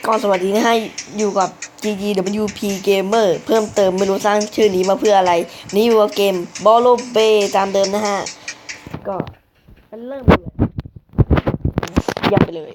ก็สวัสดีนะฮะอยู่กับ GGWP Gamer เพิ่มเติมไม่รู้สร้างชื่อนี้มาเพื่ออะไรนี่อยู่กับเกม Bolo Bay ตามเดิมนะฮะก็เริ่มเลยยับไปเลย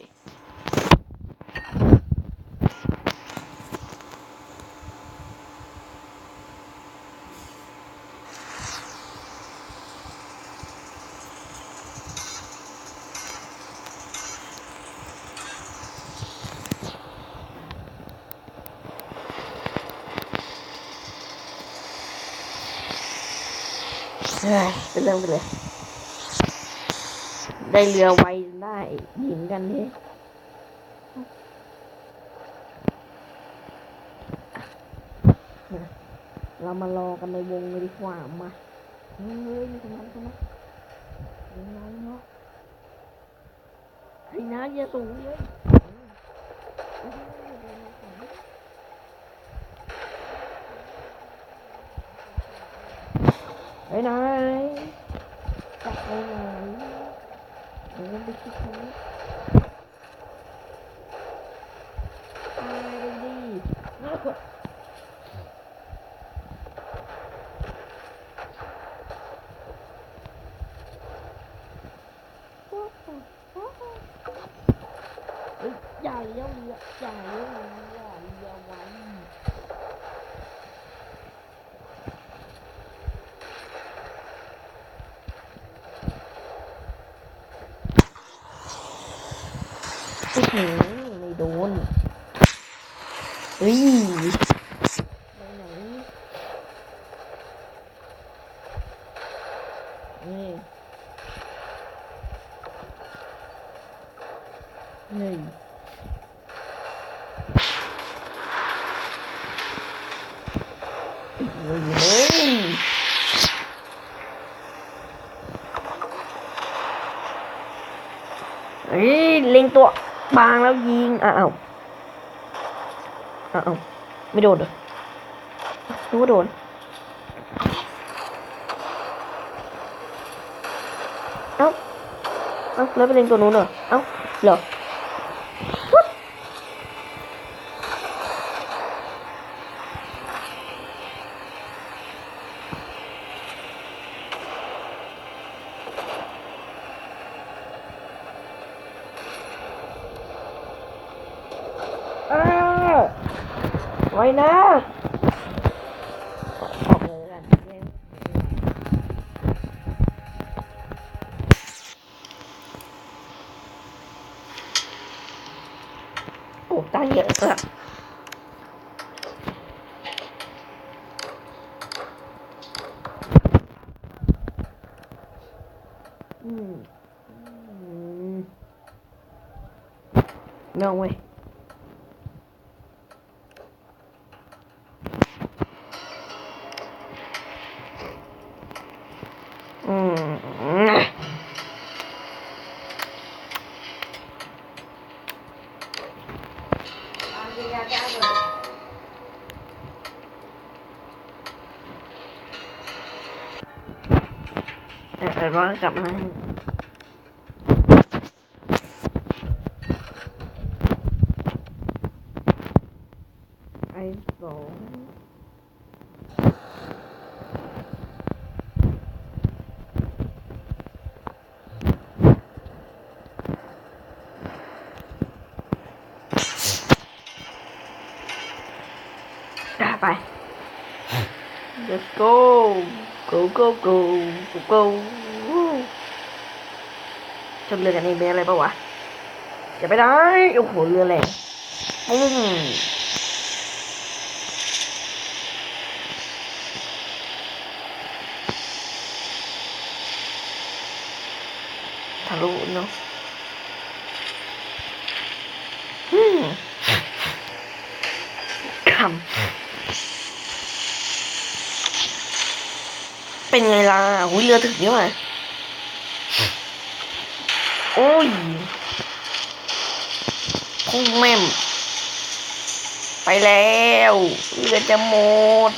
เป็นเรื่องไปเลยได้เรือไวได้หญิงกันนี่เรามารอกันในวงเลยดีกว่ามาเฮ้ยมีคนนั้นน้องเนาะไอ้น้าอย่าสูงเลยไอ้นายจับไปไหนเดี๋ยวไปคิดเขาตายเลยดิอย่าเลี้ยวเรืออย่าเลี้ยวเรืออย่าเลี้ยวไว้ไม่โดนเฮ้ยไปไหนนี่นี่เฮ้ยเฮ้ยเล็งตัวบางแล้วยิงอ้าวไม่โดนเหรอนึกว่าโดนเอ้าแล้วไปเล็งตัวนู้นเหรอเอ้าเหรอไว้นะออกเลยกันโอ้ตั้งเยอะอะน้องเว้ยแต่ว่ากลับมาไอ้สองไป let's go go go go go go ชนเรือกันเองเป็นอะไรปะวะอย่าไปได้โอ้โหเรือแรงทะลุเนาะคำเป็นไงล่ะหุ้ยเรือถึงเยอะเลยโอ้ยพุ่งแม่มไปแล้วเรือจะหมด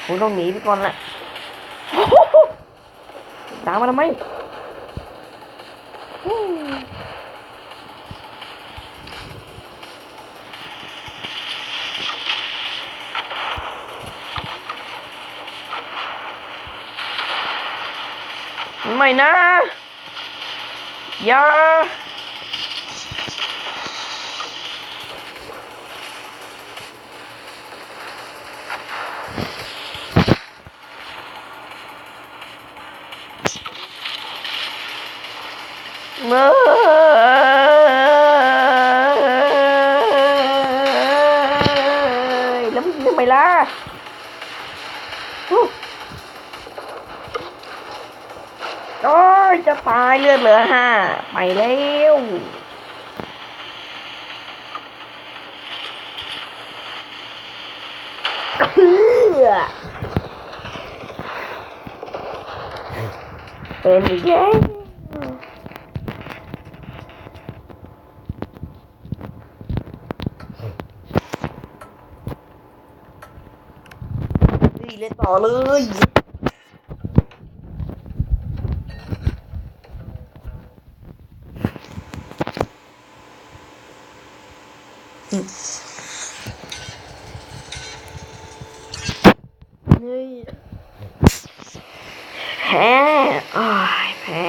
ผมต้องหนีไปก่อนแหละตามมาทำไมไม่นะอย่าเมื่อแล้วมึงทำไมล่ะโอ้ยจะตายเลือดเหลือ5ไปแล้วเป็นอีกแล้วเล่นต่อเลยแพ้แพ้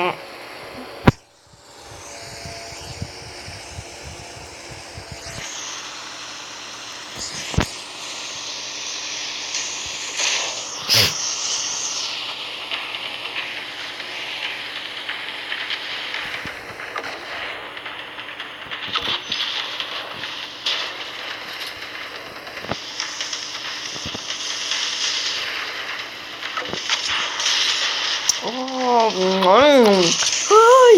โอ้เฮ้ย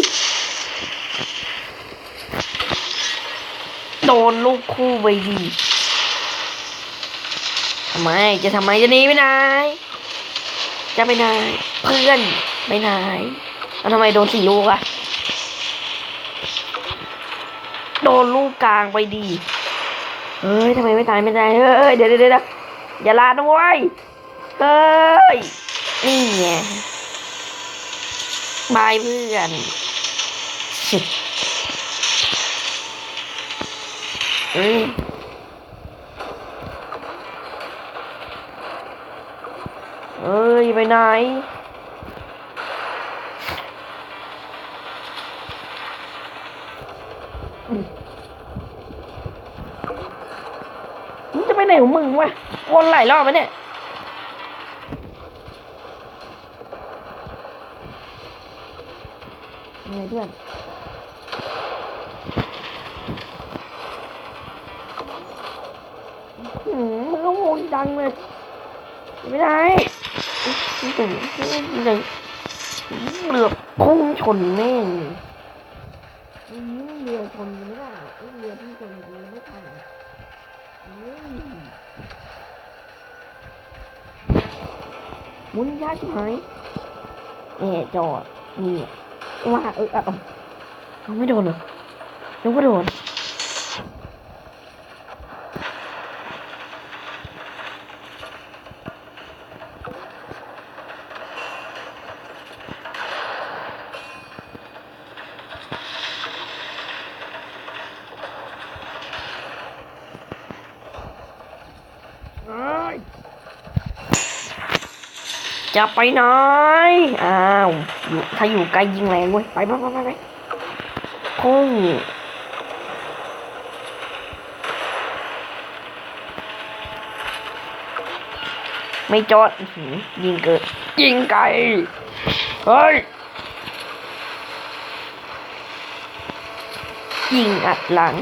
โดนลูกคู่ไปดีทำไมจะหนีไปไหนจะไปไหนเพื่อนไปไหนแล้วทำไมโดน4 ลูกอะโดนลูกกลางไปดีเฮ้ยทำไมไม่ตายเฮ้ยเดี๋ยวอย่าลาดด้วยเฮ้ยนี่ไงบายเพื่อนเฮ้ยไปไหนมึงจะไปไหนของมึงวะวนหลายรอบไหมเนี่ยไงเพื่อนมันก็โวยดังเลยไม่ได้เหลือบพุ่งชนแม่งเรือชนไม่ได้เรือพุ่งชนไม่ทันมุนยากไหมจอดนี่ว่าเอาไม่โดนเหรอนึกว่าโดนจะไปไหนถ้าอยู่ไกลยิงแรงเว้ยไปพุ่งไม่จอดยิงเกิดยิงไกลเฮ้ยยิงอัดหลัง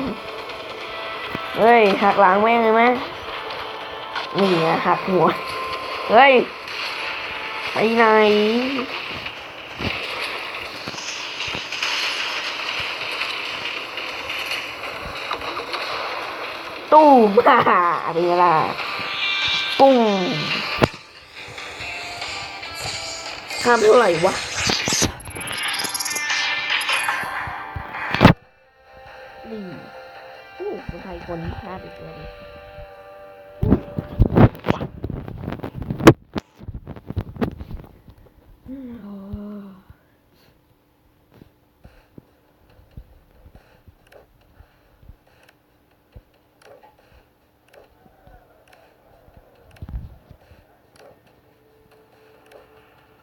เฮ้ยหักหลังแม่งเลยไหมนี่ไงหักหัวเฮ้ยไปไหนตู้มาเป็นไงล่ะปุ้งข้ามเท่าไหร่วะนี่คนไทยคนชาติอีกแล้ว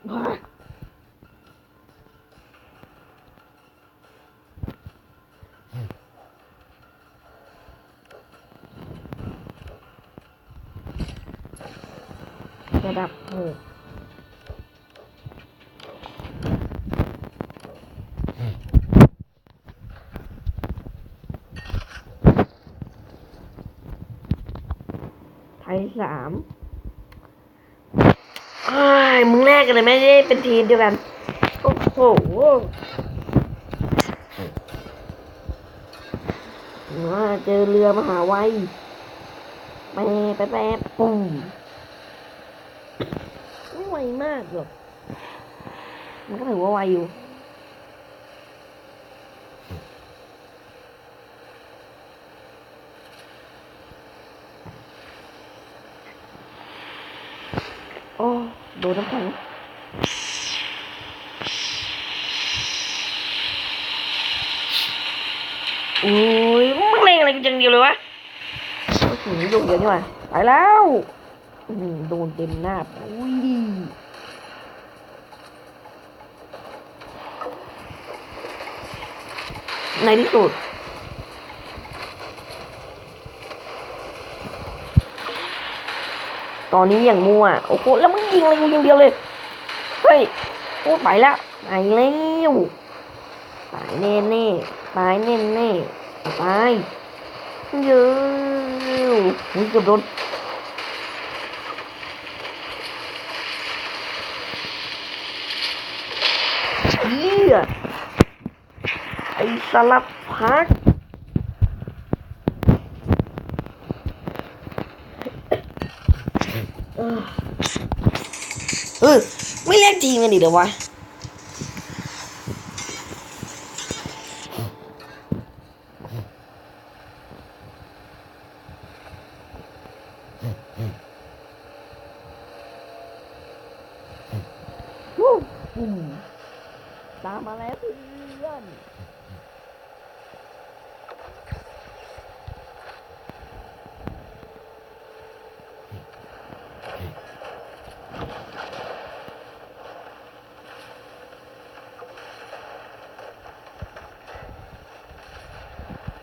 ระดับ6ไทย3มึงแรกกันเลยไม่ได้เป็นทีมเดียวกันโอ้โหเจอเรือมหาวัยแป๊บปุ่มไม่ไวมากหรอกมันก็ถือว่าไวอยู่โอ้โดนน้ำแข็งอุ้ยมึงเล่นอะไรกันจังเดียวเลยวะโอ้โหโดนเดียวนี่หว่าไปแล้วโดนเต็มหน้าอุ้ยในที่สุดตอนนี้อย่างมั่วโอ้โหแล้วมึงยิงอะไรกูอย่างเดียวเลยเฮ้ยโอ้ไปแล้วไปแล้วตายแน่ตายแน่ตายเยอะมึงเกือบโดนไอ้สลับพักไม่เล่นทีมกันดิเดี๋ยววะตามมาแล้วเพื่อน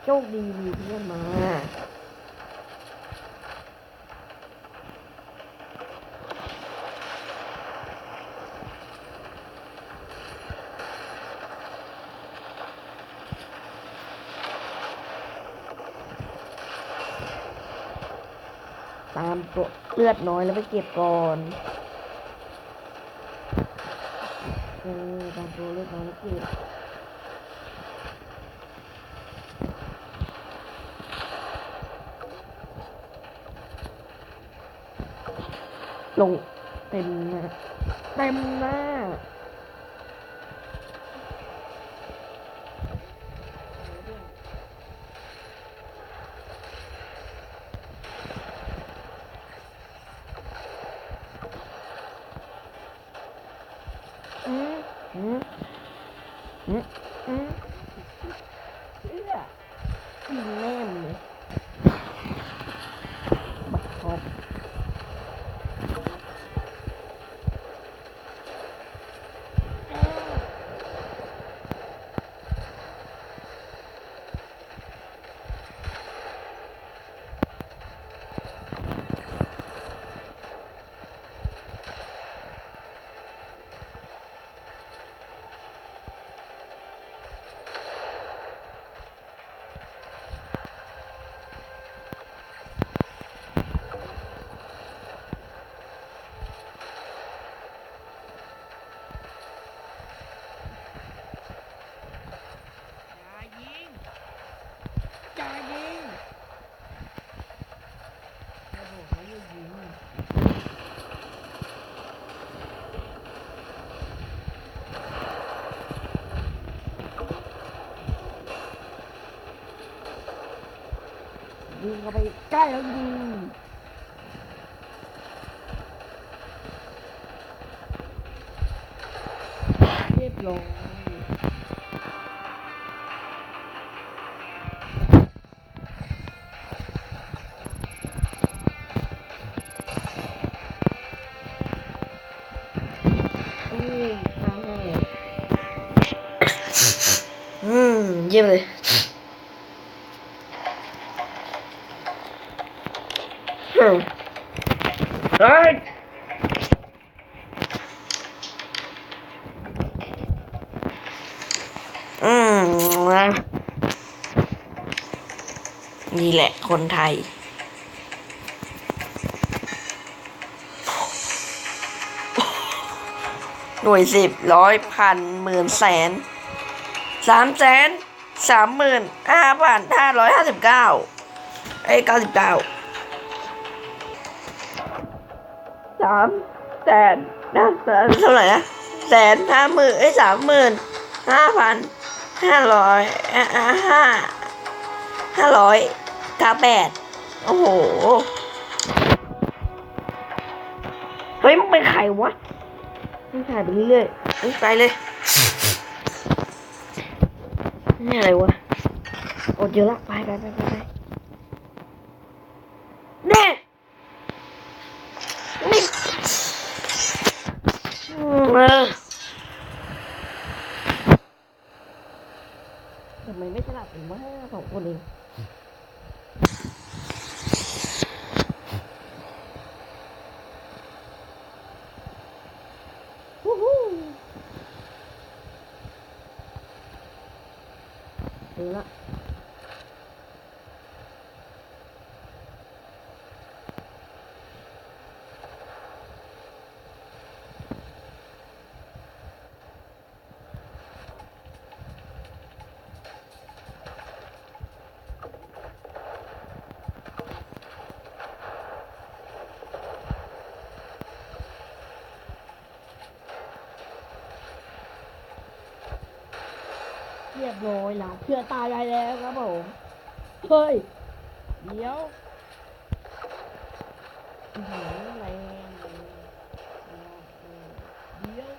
โชคดีมีเพื่อนมาตามตัวเลือดน้อยแล้วไปเก็บก่อนตามตัวเลือดน้อยแล้วเก็บลงเต็มหน้ายิงแน่เลยบักคอบยิงเข้าไปใกล้แล้วยิงเรียบร้อย ยี่ยมเลยเฮ้ยนี่แหละคนไทยหน่วย10100,00010,000,000335,55999300,000นะเท่าไหร่นะ150,000 5,500 โอ้โหเฮ้ยมึงเป็นใครวะมึงถ่ายไปเรื่อยๆมึงไปเลยนี่อะไรวะอดเยอะละไปแน่นี่ทำไมไม่สลับกันว่า2 คนเองเดี๋ยวละเรียบร้อยแล้วเพื่อตายได้แล้วครับผมเฮ้ยเดี๋ยวอะไรเดี๋ยว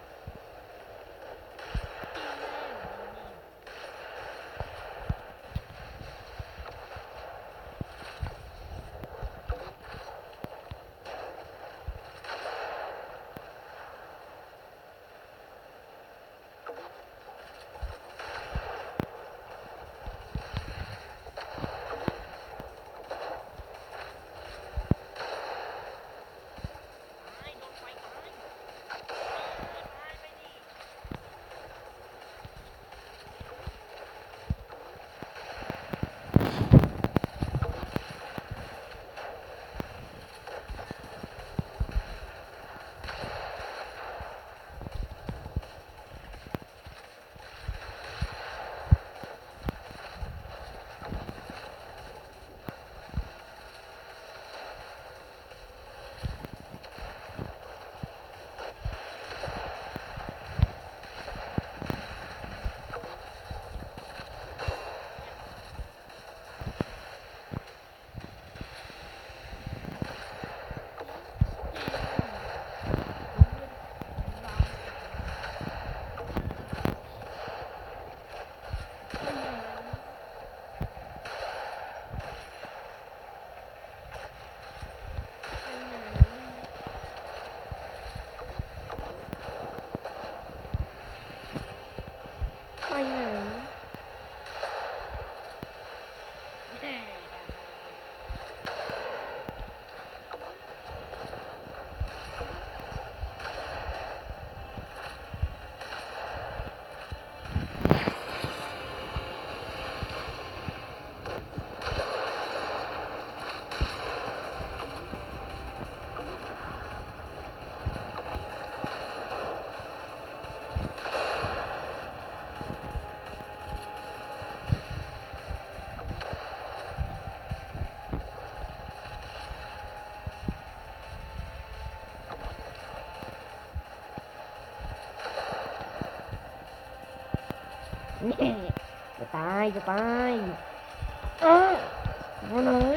ไปไหนจะตายมาเลย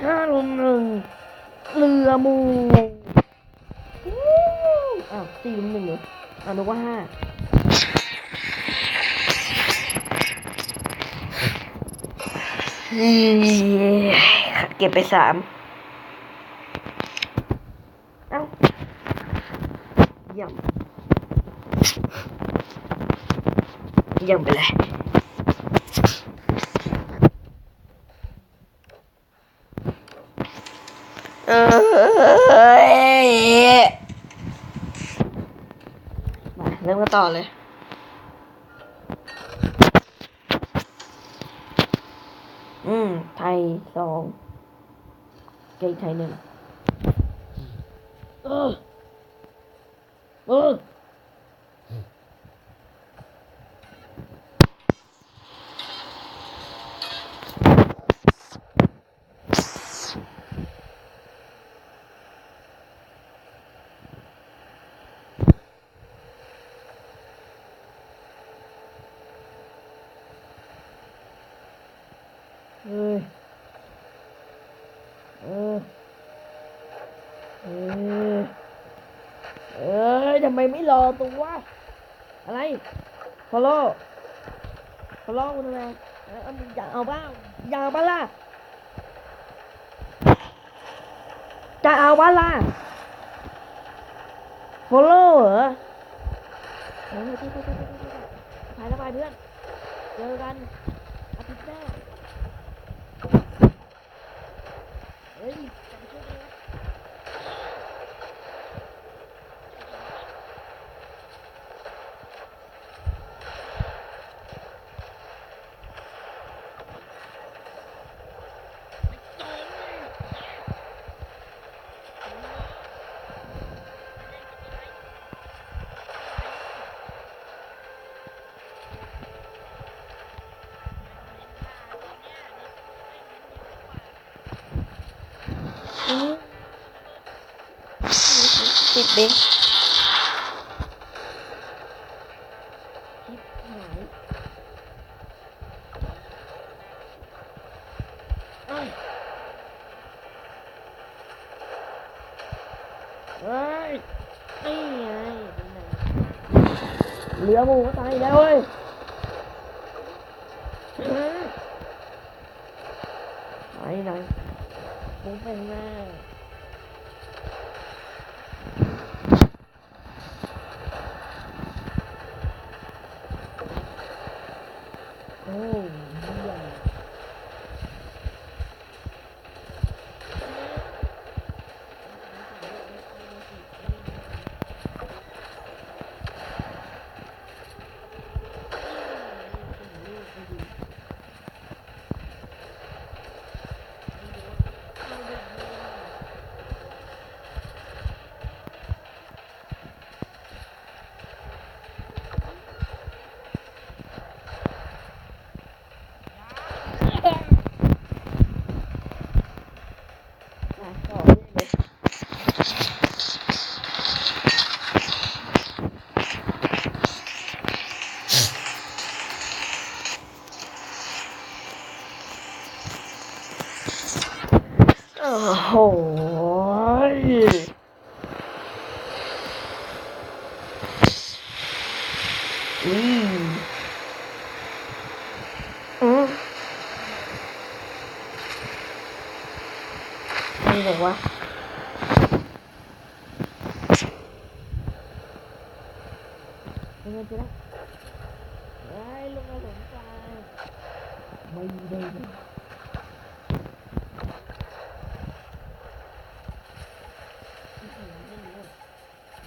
5-1เรือมู4-1เหรอนึกว่า5เก็บไป3เยี่ยมไปเลย มาเริ่มกันต่อเลยไทย2เกย์ไทย1เออเออเฮ้ยเออเออเอ้ยทำไมไม่รอตัววะอะไรฟอลโล่กูทำไมมึงอยากเอาบ้างอยากเอาบ้างล่ะจะเอาบ้างล่ะฟอลโล่เหรอไปแล้วไปเพื่อนเจอกันอาทิตย์หน้าเฮ้ยจะไปช่วยกันติดดิเฮ้ยนี่ไงเหลือหมูก็ตายแล้วเว้ยไหนหมูเป็นหน้าโอ้ยต่อเลยโอ้โหอืมนี่บอกว่าเป็นไงจ๊ะไอ้ลูกกระสุนไฟไม่ได้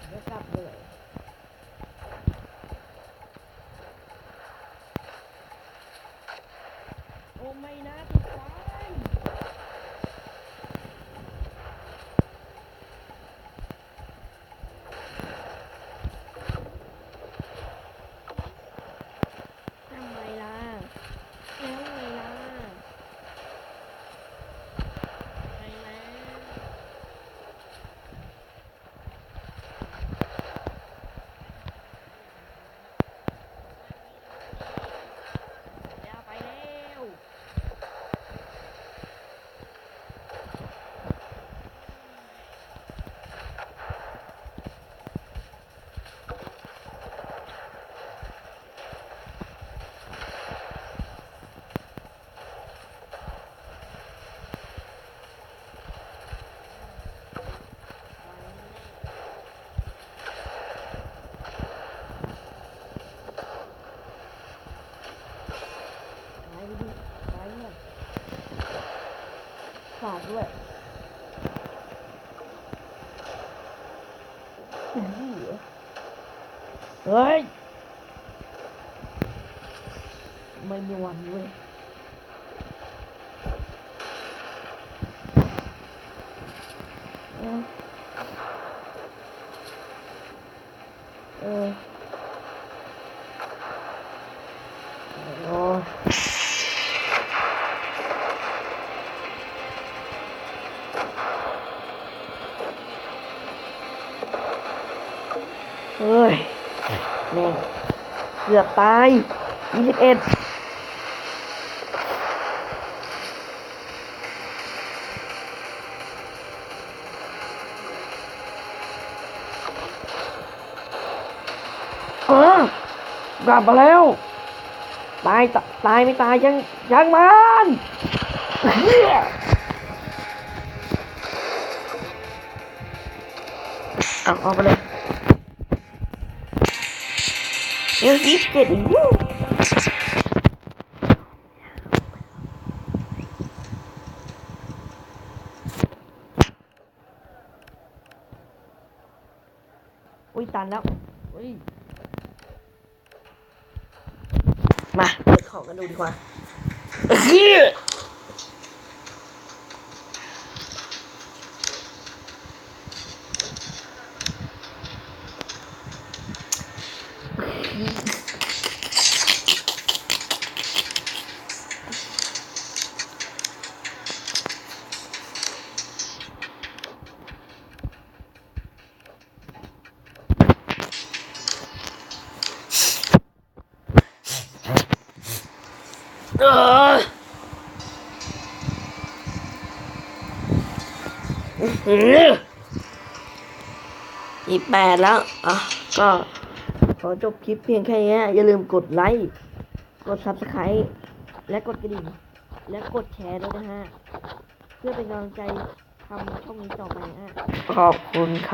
เดี๋ยวกลับเลยโอ้ไม่นะติดไฟทำไมล่ะแล้วไงล่ะไปแล้วไปแล้วไปดิไปเนี่ยฝากด้วย เฮ้ยไม่มีวันเว้ยเออโอ้เฮ้ยแม่งเกือบตาย21กลับมาแล้วตายตายไม่ตายยังมันเหี้ยเอาไปเลยเดี๋ยว27อีกอุ้ยตันแล้วอุ้ยมาเปิดของกันดูดีกว่าเฮีย28แล้วก็ขอจบคลิปเพียงแค่นี้อย่าลืมกดไลค์กด Subscribe และกดกระดิ่งและกดแชร์ด้วยนะฮะเพื่อเป็นกำลังใจทำช่องนี้ต่อไปฮะขอบคุณครับ